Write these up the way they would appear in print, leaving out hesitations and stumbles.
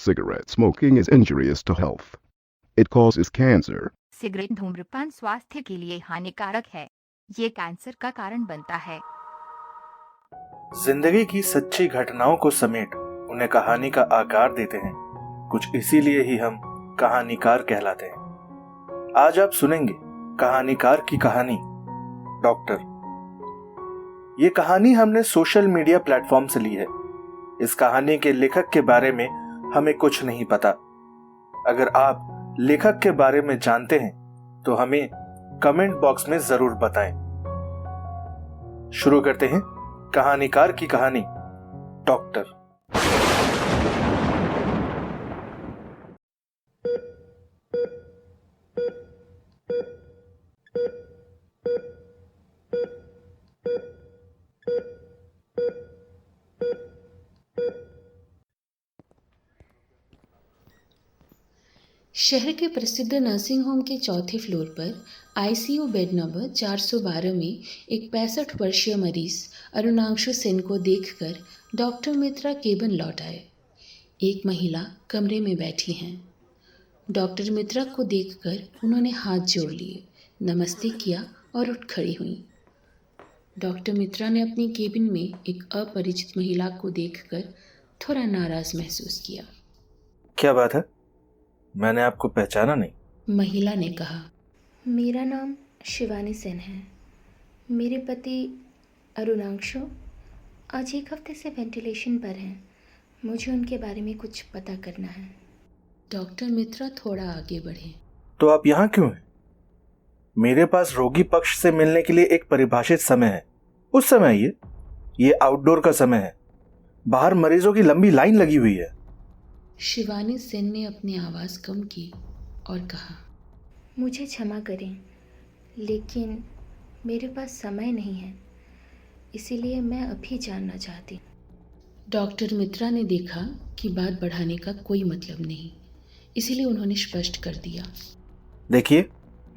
Cigarette smoking is injurious to health. It causes cancer. Cigarette धूम्रपान स्वास्थ्य के लिए हानिकारक है। ये कैंसर का कारण बनता है। जिंदगी की सच्ची घटनाओं को समेट उन्हें कहानी का आकार देते हैं। कुछ इसीलिए ही हम कहानीकार कहलाते हैं। आज आप सुनेंगे कहानीकार की कहानी, डॉक्टर। ये कहानी हमने सोशल मीडिया प्लेटफॉर्म से ली है। इस कहानी के लेखक के बारे में हमें कुछ नहीं पता। अगर आप लेखक के बारे में जानते हैं तो हमें कमेंट बॉक्स में जरूर बताएं। शुरू करते हैं कहानीकार की कहानी, डॉक्टर। शहर के प्रसिद्ध नर्सिंग होम के चौथे फ्लोर पर आईसीयू बेड नंबर 412 में एक 65 वर्षीय मरीज अरुणांशु सेन को देखकर डॉक्टर मित्रा केबिन लौट आए। एक महिला कमरे में बैठी हैं। डॉक्टर मित्रा को देखकर उन्होंने हाथ जोड़ लिए, नमस्ते किया और उठ खड़ी हुई। डॉक्टर मित्रा ने अपनी केबिन में एक अपरिचित महिला को देखकर थोड़ा नाराज महसूस किया। क्या बात है, मैंने आपको पहचाना नहीं। महिला ने कहा, मेरा नाम शिवानी सेन है। मेरे पति अरुणांशु आज एक हफ्ते से वेंटिलेशन पर हैं। मुझे उनके बारे में कुछ पता करना है। डॉक्टर मित्रा थोड़ा आगे बढ़े। तो आप यहाँ क्यों हैं? मेरे पास रोगी पक्ष से मिलने के लिए एक परिभाषित समय है। उस समय आइए। ये आउटडोर का समय है। बाहर मरीजों की लंबी लाइन लगी हुई है। शिवानी सेन ने अपनी आवाज़ कम की और कहा, मुझे क्षमा करें, लेकिन मेरे पास समय नहीं है, इसीलिए मैं अभी जानना चाहती हूँ। डॉक्टर मित्रा ने देखा कि बात बढ़ाने का कोई मतलब नहीं, इसीलिए उन्होंने स्पष्ट कर दिया। देखिए,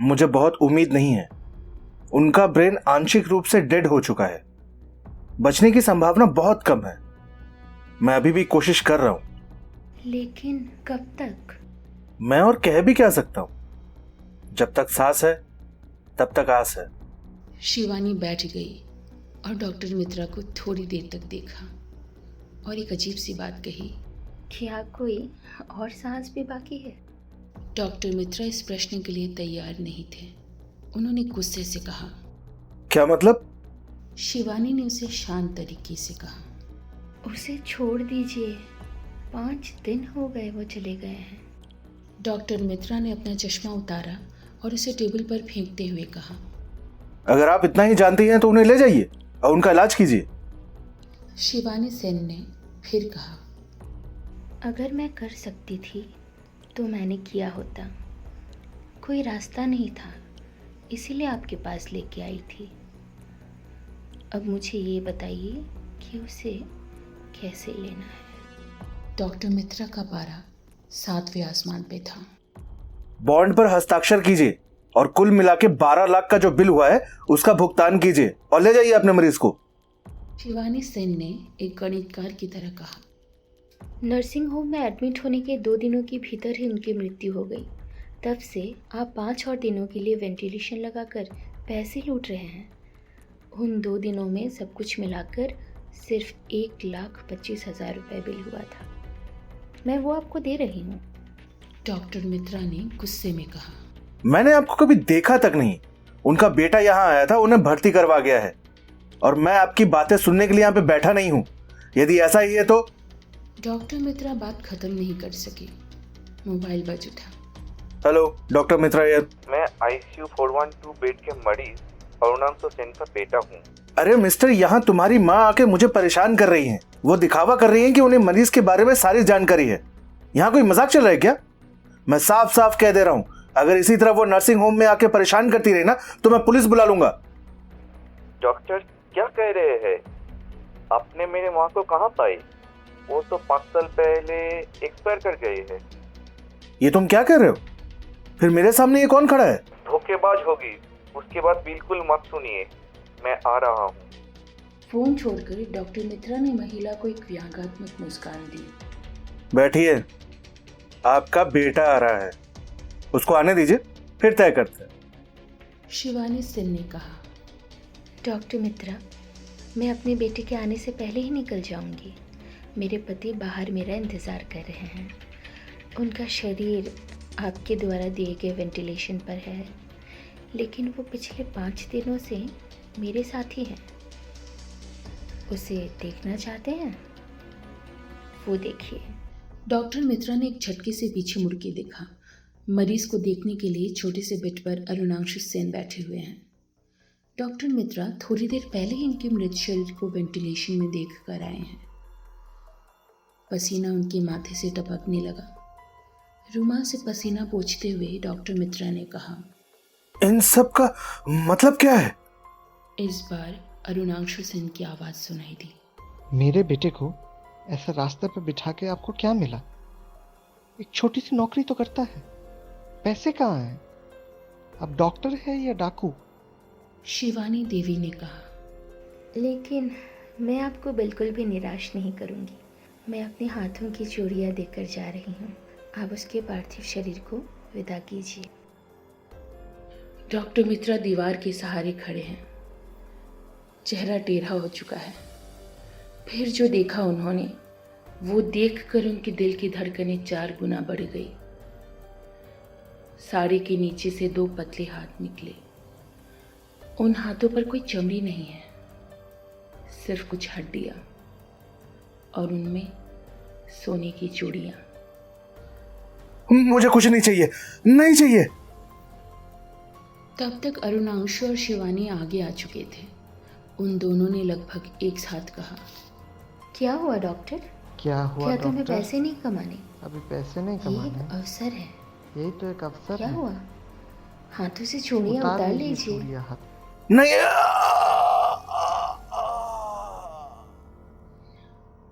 मुझे बहुत उम्मीद नहीं है। उनका ब्रेन आंशिक रूप से डेड हो चुका है। बचने की संभावना बहुत कम है। मैं अभी भी कोशिश कर रहा हूँ। लेकिन कब तक? मैं और कह भी क्या सकता हूं? जब तक सांस है तब तक आस है। शिवानी बैठ गई और डॉक्टर मित्रा को थोड़ी देर तक देखा और एक अजीब सी बात कही, क्या कोई और सांस भी बाकी है? डॉक्टर मित्रा इस प्रश्न के लिए तैयार नहीं थे। उन्होंने गुस्से से कहा, क्या मतलब? शिवानी ने उसे शांत तरीके से कहा, उसे छोड़ दीजिए, 5 दिन हो गए वो चले गए हैं। डॉक्टर मित्रा ने अपना चश्मा उतारा और उसे टेबल पर फेंकते हुए कहा, अगर आप इतना ही जानती हैं तो उन्हें ले जाइए और उनका इलाज कीजिए। शिवानी सेन ने फिर कहा, अगर मैं कर सकती थी तो मैंने किया होता। कोई रास्ता नहीं था, इसीलिए आपके पास लेके आई थी। अब मुझे ये बताइए कि उसे कैसे लेना है। डॉक्टर मित्रा का पारा 7वें आसमान पे था। बॉन्ड पर हस्ताक्षर कीजिए और कुल मिला के 12 लाख का जो बिल हुआ है उसका भुगतान कीजिए और ले जाइए अपने मरीज को। शिवानी सेन ने एक गणितकार की तरह कहा। नर्सिंग होम में एडमिट होने के 2 दिनों के भीतर ही उनकी मृत्यु हो गई। तब से आप 5 और दिनों के लिए वेंटिलेशन लगाकर पैसे लूट रहे हैं। उन 2 दिनों में सब कुछ मिलाकर सिर्फ 1,25,000 रुपये बिल हुआ था। मैं वो आपको दे रही हूँ। डॉक्टर मित्रा ने गुस्से में कहा, मैंने आपको कभी देखा तक नहीं। उनका बेटा यहाँ आया था, उन्हें भर्ती करवा गया है और मैं आपकी बातें सुनने के लिए यहाँ पे बैठा नहीं हूँ। यदि ऐसा ही है तो। डॉक्टर मित्रा बात खत्म नहीं कर सके। मोबाइल बज उठा। हेलो, डॉक्टर मित्रा यार। मैं आईसीयू 412 बेड के मरीज अरुणांशु सेन का बेटा हूँ। अरे मिस्टर, यहाँ तुम्हारी माँ आके मुझे परेशान कर रही हैं। वो दिखावा कर रही हैं कि उन्हें मरीज के बारे में सारी जानकारी है। यहाँ कोई मजाक चल रहा है क्या? मैं साफ साफ कह दे रहा हूँ, अगर इसी तरह वो नर्सिंग होम में आके परेशान करती रही ना तो मैं पुलिस बुला लूंगा। डॉक्टर क्या कह रहे हैं? आपने मेरे माँ को कहाँ पाई? वो तो 5 साल पहले एक्सपायर कर गए हैं। ये तुम क्या कह रहे हो? फिर मेरे सामने ये कौन खड़ा है? धोखेबाज होगी। उसके बाद बिल्कुल मत सुनिए, मैं आ रहा हूँ। फोन छोड़कर डॉक्टर मित्रा ने महिला को एक व्यंग्यात्मक मुस्कान दी। बैठिए, आपका बेटा आ रहा है, उसको आने दीजिए, फिर तय करते हैं। शिवानी सेन ने कहा। डॉक्टर मित्रा, मैं अपने बेटे के आने से पहले ही निकल जाऊंगी। मेरे पति बाहर मेरा इंतज़ार कर रहे हैं। उनका शरीर आपके द्वारा दिए गए वेंटिलेशन पर है, लेकिन वो पिछले 5 दिनों से मेरे साथ ही हैं। उसे देखना चाहते हैं? वो देखिए। डॉक्टर मित्रा ने एक झटके से पीछे मुड़ के देखा। मरीज को देखने के लिए छोटे से बेड पर अरुणांशु सेन बैठे हुए हैं। डॉक्टर मित्रा थोड़ी देर पहले ही इनके मृत शरीर को वेंटिलेशन में देख कर आए हैं। पसीना उनके माथे से टपकने लगा। रुमाल से पसीना पोंछते हुए डॉक्टर मित्रा ने कहा, इन सब का मतलब क्या है? इस बार अरुणांशु सेन की आवाज सुनाई दी। मेरे बेटे को ऐसा रास्ते पर बिठा के आपको क्या मिला? एक छोटी सी नौकरी तो करता है, पैसे कहाँ हैं? आप डॉक्टर है या डाकू? शिवानी देवी ने कहा। लेकिन मैं आपको बिल्कुल भी निराश नहीं करूंगी। मैं अपने हाथों की चूड़ियाँ देकर जा रही हूँ। आप उसके पार्थिव शरीर को विदा कीजिए। डॉक्टर मित्रा दीवार के सहारे खड़े हैं। चेहरा टेढ़ा हो चुका है। फिर जो देखा उन्होंने, वो देखकर उनके दिल की धड़कनें 4 गुना बढ़ गई। साड़ी के नीचे से 2 पतले हाथ निकले। उन हाथों पर कोई चमड़ी नहीं है, सिर्फ कुछ हड्डियां, और उनमें सोने की चूड़ियां। मुझे कुछ नहीं चाहिए, नहीं चाहिए। तब तक अरुणांशु और शिवानी आगे आ चुके थे। उन दोनों ने लगभग एक साथ कहा, क्या हुआ डॉक्टर? क्या हुआ क्या तुम्हें डॉक्टर? पैसे नहीं कमाने? अभी पैसे नहीं ये कमाने, एक अवसर है। यही तो एक अवसर क्या है। हुआ? हाथों से चूड़ियाँ उतार लीजिए। चूड़ियाँ हाथ। नहीं।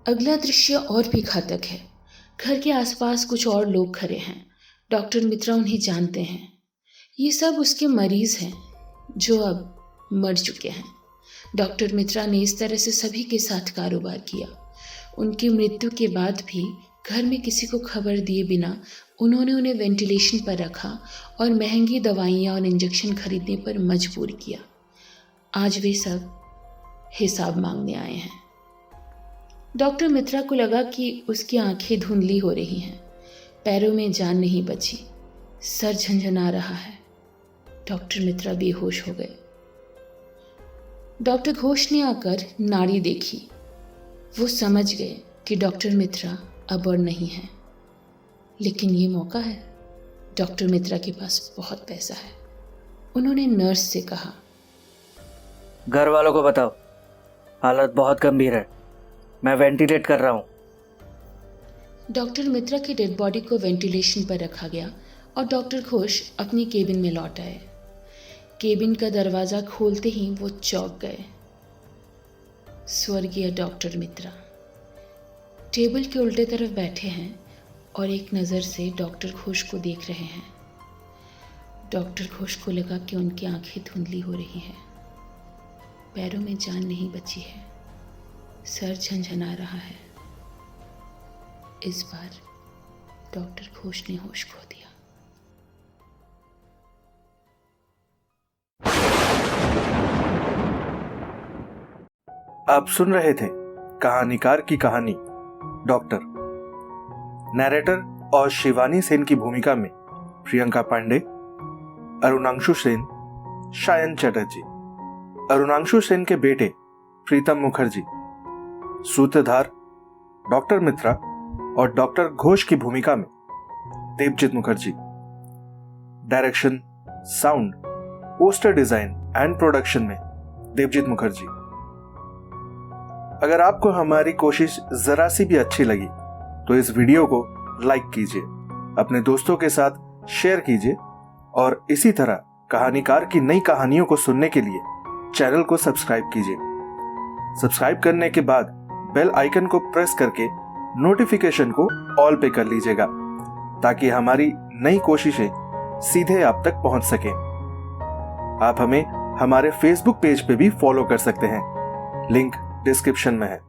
अगला दृश्य और भी घातक है। घर के आसपास कुछ और लोग खड़े हैं। डॉक्टर मित्रा उन्हें जानते हैं। ये सब उसके मरीज हैं जो अब मर चुके हैं। डॉक्टर मित्रा ने इस तरह से सभी के साथ कारोबार किया। उनकी मृत्यु के बाद भी घर में किसी को खबर दिए बिना उन्होंने उन्हें वेंटिलेशन पर रखा और महंगी दवाइयाँ और इंजेक्शन खरीदने पर मजबूर किया। आज वे सब हिसाब मांगने आए हैं। डॉक्टर मित्रा को लगा कि उसकी आंखें धुंधली हो रही हैं, पैरों में जान नहीं बची, सर झंझना रहा है। डॉक्टर मित्रा बेहोश हो गए। डॉक्टर घोष ने आकर नाड़ी देखी। वो समझ गए कि डॉक्टर मित्रा अब और नहीं है, लेकिन ये मौका है। डॉक्टर मित्रा के पास बहुत पैसा है। उन्होंने नर्स से कहा, घर वालों को बताओ, हालत बहुत गंभीर है, मैं वेंटिलेट कर रहा हूँ। डॉक्टर मित्रा की डेड बॉडी को वेंटिलेशन पर रखा गया और डॉक्टर घोष अपनी केबिन में लौट आए। केबिन का दरवाज़ा खोलते ही वो चौंक गए। स्वर्गीय डॉक्टर मित्रा टेबल के उल्टे तरफ बैठे हैं और एक नज़र से डॉक्टर घोष को देख रहे हैं। डॉक्टर घोष को लगा कि उनकी आंखें धुंधली हो रही हैं, पैरों में जान नहीं बची है, सर झंझना रहा है। इस बार डॉक्टर घोष ने होश खो दिया। आप सुन रहे थे कहानीकार की कहानी। डॉक्टर। नैरेटर और शिवानी सेन की भूमिका में प्रियंका पांडे, अरुणांशु सेन, शायन चटर्जी। अरुणांशु सेन के बेटे प्रीतम मुखर्जी। सूत्रधार डॉक्टर मित्रा और डॉक्टर घोष की भूमिका में Devjit Mukherjee. Direction, sound, poster design and production में देवजीत मुखर्जी। अगर आपको हमारी कोशिश जरा सी भी अच्छी लगी तो इस वीडियो को लाइक कीजिए, अपने दोस्तों के साथ शेयर कीजिए और इसी तरह कहानीकार की नई कहानियों को सुनने के लिए चैनल को सब्सक्राइब कीजिए। सब्सक्राइब करने के बाद बेल आइकन को प्रेस करके नोटिफिकेशन को ऑल पे कर लीजिएगा ताकि हमारी नई कोशिशें सीधे आप तक पहुंच सकें। आप हमें हमारे फेसबुक पेज पे भी फॉलो कर सकते हैं, लिंक डिस्क्रिप्शन में है।